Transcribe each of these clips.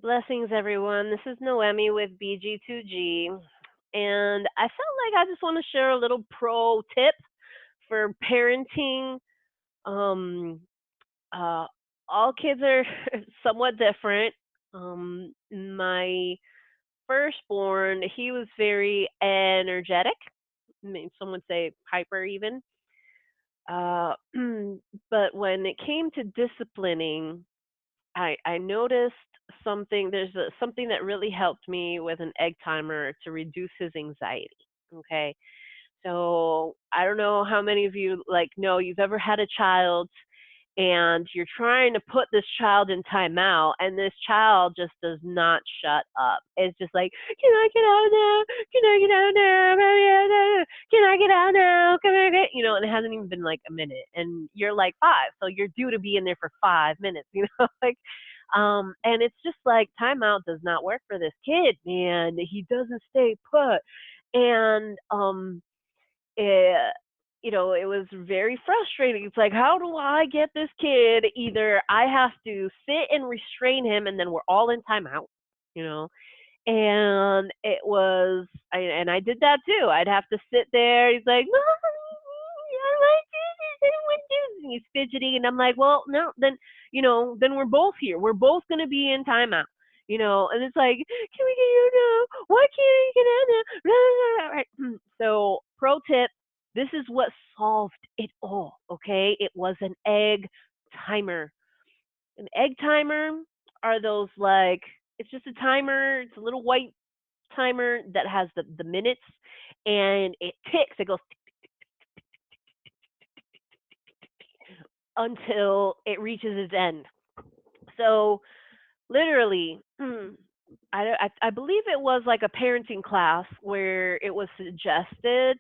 Blessings, everyone. This is Noemi with BG2G, and I felt like I just want to share a little pro tip for parenting. Um, uh, all kids are somewhat different. My firstborn, he was very energetic. I mean, some would say hyper even. Uh, but when it came to disciplining, I noticed something. Something that really helped me with an egg timer to reduce his anxiety. Okay, so I don't know how many of you know you've ever had a child and you're trying to put this child in timeout, and this child just does not shut up. It's just like, can I get out now? Can I get out now? Can I get out now? Can I get, and it hasn't even been like a minute, and you're like 5, so you're due to be in there for 5 minutes, and it's just like timeout does not work for this kid, man. He doesn't stay put, and it, it was very frustrating. It's like, how do I get this kid? Either I have to sit and restrain him, and then we're all in timeout, you know. And it was, and I did that too. I'd have to sit there. He's like, Mommy, I like this. I want this. And he's fidgeting, and I'm like, well, no, then we're both here. We're both gonna be in timeout. And it's like, can we get out now? Why can't I get out now? Right. So, pro tip, this is what solved it all, okay? It was an egg timer. An egg timer are those like, it's just a timer, it's a little white timer that has the minutes, and it ticks, it goes until it reaches its end. So literally, I believe it was like a parenting class where it was suggested,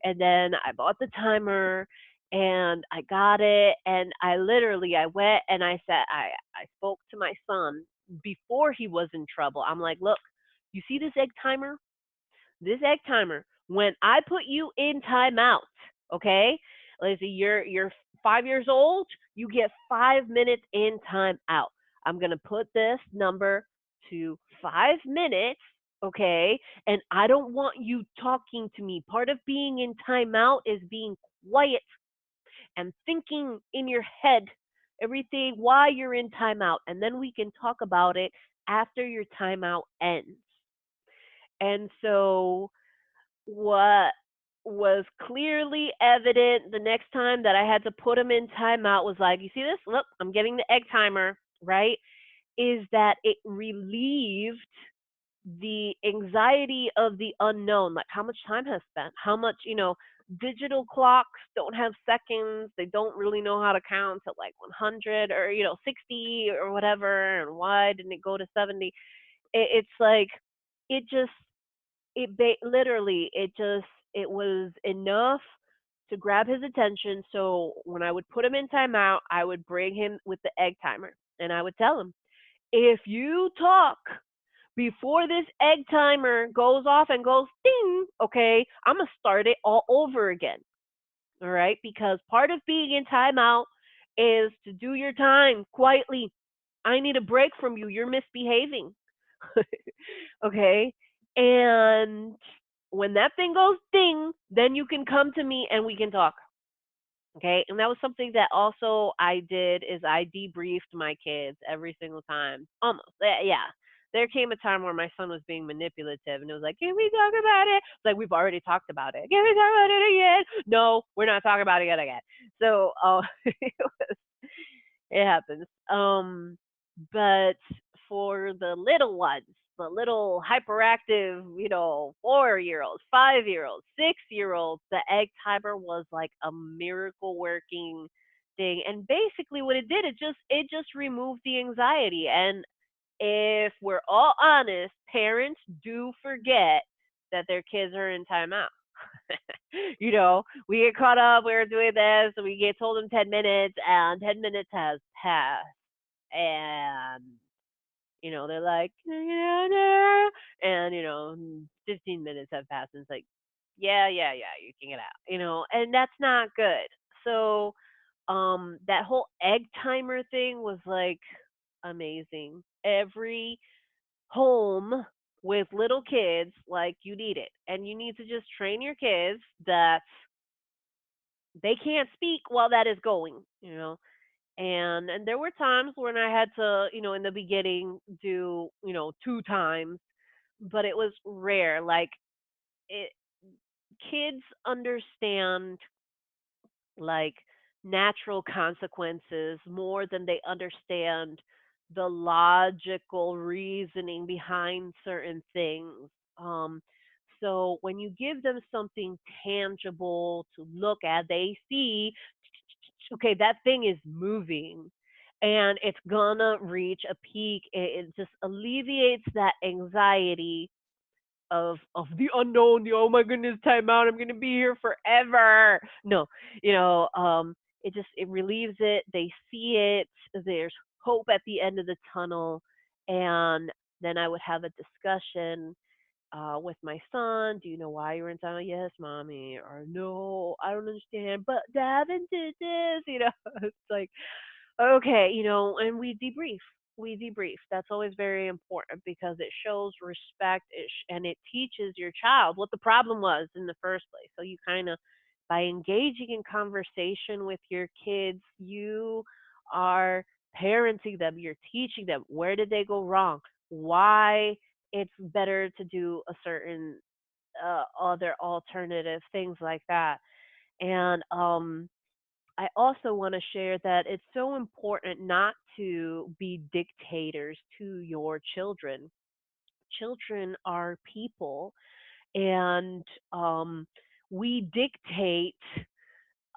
and then I bought the timer and I got it, and I went and I spoke to my son before he was in trouble. I'm like, look, you see this egg timer? This egg timer. When I put you in timeout, okay? Let's see, you're 5 years old. You get 5 minutes in timeout. I'm gonna put this number to 5 minutes, okay? And I don't want you talking to me. Part of being in timeout is being quiet and thinking in your head everything why you're in timeout, and then we can talk about it after your timeout ends. And so what was clearly evident the next time that I had to put him in timeout was like, you see this? Look, I'm getting the egg timer, right? Is that it relieved the anxiety of the unknown, like how much time has spent, how much, digital clocks don't have seconds, they don't really know how to count to like 100 or, 60 or whatever, and why didn't it go to 70? It's like, it just, literally it was enough to grab his attention. So when I would put him in timeout, I would bring him with the egg timer, and I would tell him, if you talk before this egg timer goes off and goes ding, okay, I'm gonna start it all over again. All right, because part of being in timeout is to do your time quietly. I need a break from you. You're misbehaving. Okay? And when that thing goes ding, then you can come to me and we can talk. Okay? And that was something that also I did is I debriefed my kids every single time. Almost. Yeah. There came a time where my son was being manipulative and it was like, can we talk about it? It's like, we've already talked about it. Can we talk about it again? No, we're not talking about it again. So it happens. But for the little ones, the little hyperactive, 4-year-olds, 5-year-olds, 6-year-olds, the egg timer was like a miracle working thing. And basically what it just removed the anxiety. And if we're all honest, parents do forget that their kids are in timeout. We get caught up, we're doing this, and we get told in 10 minutes, and 10 minutes has passed. And, they're like, "Can I get out now?" And, 15 minutes have passed, and it's like, yeah, yeah, yeah, you can get out, and that's not good. So, that whole egg timer thing was like amazing. every home with little kids, like you need it. And you need to just train your kids that they can't speak while that is going. And there were times when I had to, in the beginning do, two times, but it was rare. Like it kids understand like natural consequences more than they understand the logical reasoning behind certain things. Um, so when you give them something tangible to look at, they see, okay, that thing is moving and it's gonna reach a peak. It just alleviates that anxiety of the unknown, the oh my goodness, time out, I'm gonna be here forever. No, it relieves it. They see it. There's hope at the end of the tunnel, and then I would have a discussion with my son. Do you know why you were in town? Yes, mommy. Or no, I don't understand. But dad did this. It's like okay, and we debrief. We debrief. That's always very important because it shows respect and it teaches your child what the problem was in the first place. So you kind of, by engaging in conversation with your kids, you are parenting them. You're teaching them where did they go wrong, why it's better to do a certain other alternative things like that. And I also want to share that it's so important not to be dictators to your children. Children are people, and we dictate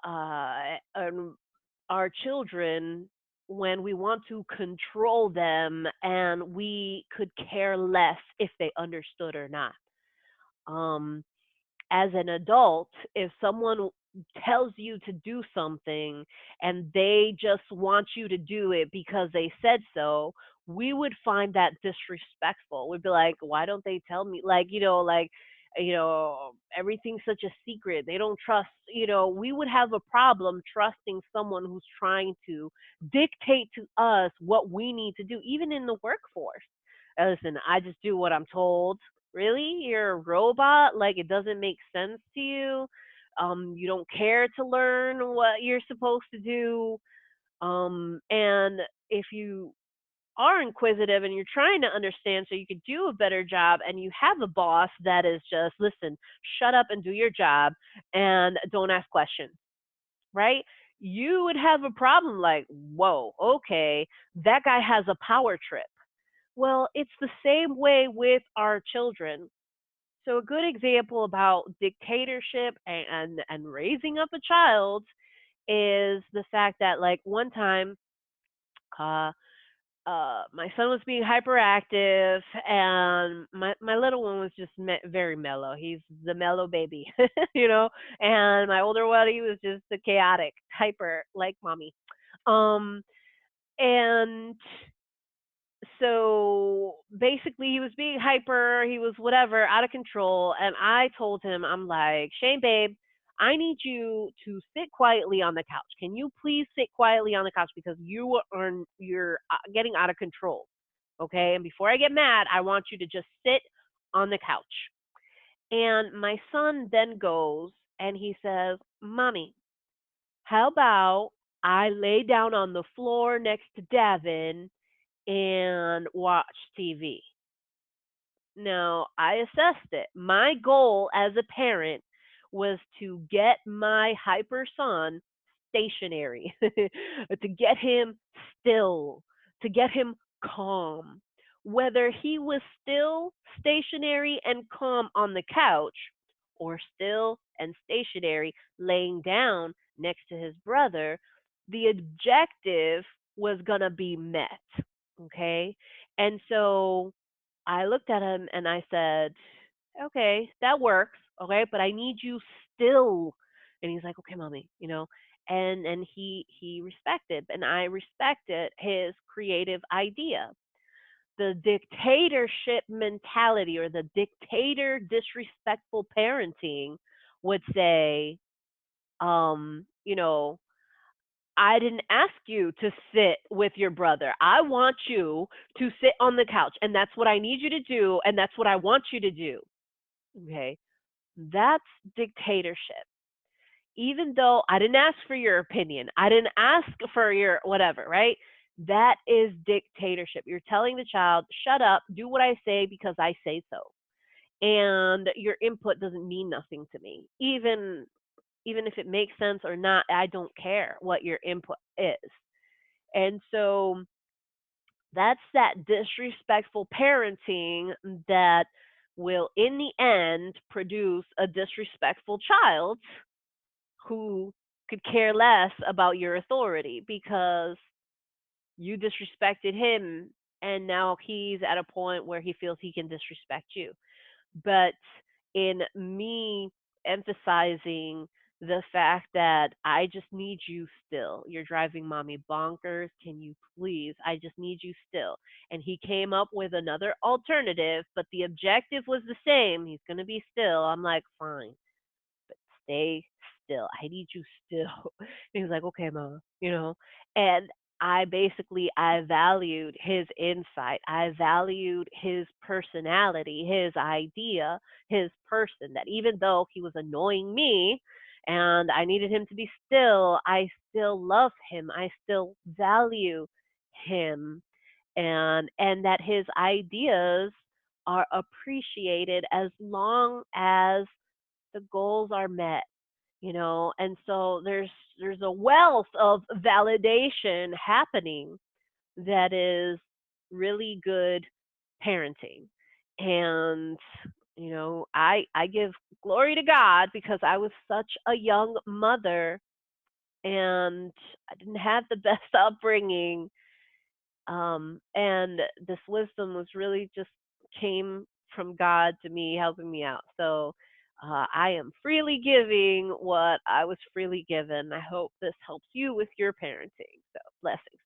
our children when we want to control them, and we could care less if they understood or not. Um, as an adult, if someone tells you to do something and they just want you to do it because they said so, we would find that disrespectful. We'd be like, why don't they tell me? Everything's such a secret. They don't trust, we would have a problem trusting someone who's trying to dictate to us what we need to do, even in the workforce. Listen, I just do what I'm told. Really? You're a robot? Like it doesn't make sense to you? You don't care to learn what you're supposed to do. And if you are inquisitive and you're trying to understand so you could do a better job and you have a boss that is just, listen, shut up and do your job and don't ask questions, right? You would have a problem like, whoa, okay, that guy has a power trip. Well, it's the same way with our children. So a good example about dictatorship and raising up a child is the fact that like one time uh my son was being hyperactive and my little one was just very mellow. He's the mellow baby, you know, and my older one he was just the chaotic, hyper like mommy. Um and so basically he was being hyper, he was whatever, out of control, and I told him, I'm like, Shane babe, I need you to sit quietly on the couch. Can you please sit quietly on the couch because you're getting out of control. Okay? And before I get mad, I want you to just sit on the couch. And my son then goes and he says, "Mommy, how about I lay down on the floor next to Davin and watch TV?" Now, I assessed it. My goal as a parent was to get my hyper son stationary, to get him still, to get him calm. Whether he was still stationary and calm on the couch or still and stationary laying down next to his brother, the objective was going to be met. Okay. And so I looked at him and I said, "Okay, that works. Okay, but I need you still." And he's like, "Okay, mommy," and he respected, and I respected his creative idea. The dictatorship mentality or the dictator disrespectful parenting would say, you know, I didn't ask you to sit with your brother. I want you to sit on the couch, and that's what I need you to do, and that's what I want you to do. Okay. That's dictatorship. Even though I didn't ask for your opinion, I didn't ask for your whatever, right? That is dictatorship. You're telling the child, shut up, do what I say because I say so. And your input doesn't mean nothing to me. Even if it makes sense or not, I don't care what your input is. And so that's that disrespectful parenting that will, in the end, produce a disrespectful child who could care less about your authority because you disrespected him and now he's at a point where he feels he can disrespect you. But in me emphasizing the fact that I just need you still. You're driving mommy bonkers. Can you please? I just need you still. And he came up with another alternative, but the objective was the same. He's going to be still. I'm like, fine, but stay still. I need you still. And he was like, okay, mama, And I valued his insight. I valued his personality, his idea, his person. That even though he was annoying me and I needed him to be still, I still love him. I still value him, and that his ideas are appreciated as long as the goals are met, and so there's a wealth of validation happening that is really good parenting. And I give glory to God because I was such a young mother and I didn't have the best upbringing, and this wisdom was really just came from God to me, helping me out. So I am freely giving what I was freely given. I hope this helps you with your parenting. So blessings.